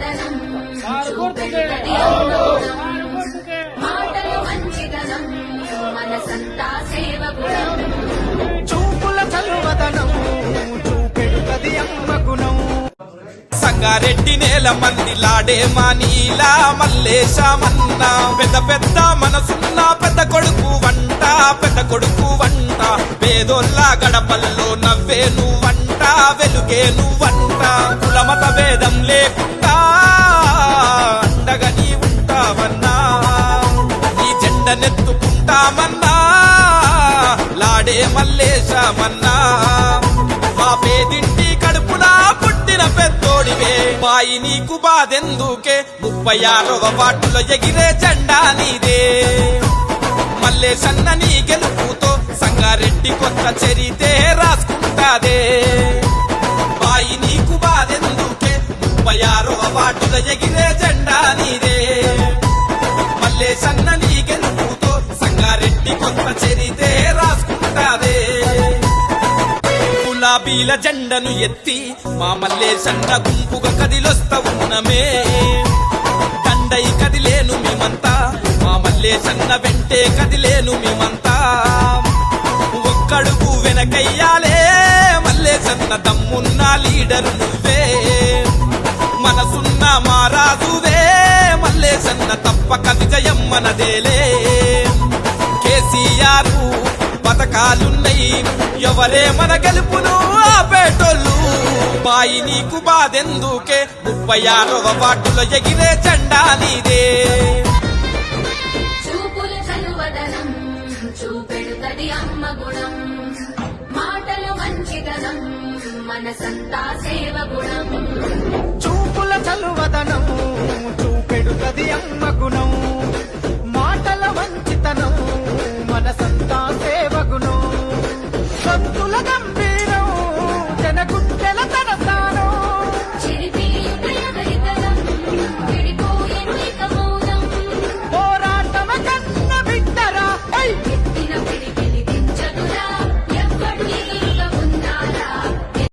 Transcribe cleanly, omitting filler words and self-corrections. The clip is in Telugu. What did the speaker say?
చలువదనం చూపెడుతది అమ్మగుణం మాటలు మంచితనం మనసంతా సేవగుణం చూపుల చలువదనం చూపెడుతది అమ్మగుణం సంగారెడ్డి నేల మందిలాడే మా నీలా మల్లేశమన్నా పెద్ద పెద్ద మనసున్న పెద్ద కొడుకు వంట పేదోళ్ళ గడపల్లో నవ్వే నువ్వంట వెలుగే నువ్వంట కులమత భేదం లేకుండా అండగా నీ ఉంటావన్నా ఈ జెండనెత్తుకుంటామన్నా లాడే మల్లేశమన్నా మా పేదింటి కడుపునా పుట్టిన పెద్దోడివే బాయి నీకు బాధెందుకే 36వ వార్డులో ఎగిరే జెండా నీదే మల్లేశన్న నీ గెలుపుతో సంగారెడ్డి కొత్త చరితే రాసుకుంటాదే బాయి నీకు బాధెందుకే 36వ వార్డులో ఎగిరే జెండా నీదే మల్లేశన్న నీ గెలుపుతో సంగారెడ్డి కొత్త చరితే రాసుకుంటాదే గులాబీల జెండను ఎత్తి మా మల్లేశన్న గుంపుగా కదిలొస్తా ఉన్నమే దండై కదిలేను మేమంతా మా మల్లేశన్న వెంటే కదిలేను మేమంతా ఒక్కడుగు వెనకయ్యాలే మల్లేశన్న దమ్మున్న లీడరు నువ్వే మనసున్న మా రాజువే మల్లేశన్న తప్పక విజయం మనదేలే కేసీఆర్ పథకాలున్నాయి ఎవరే మన గెలుపును ఆపేటోళ్ళు బాయి నీకు బాధెందుకే 36వ వార్డులో ఎగిరే జెండా నీదే చూపుల చలువదనం చూపెడుతది అమ్మగుణం మాటలు మంచితనం మనసంతా సేవగుణం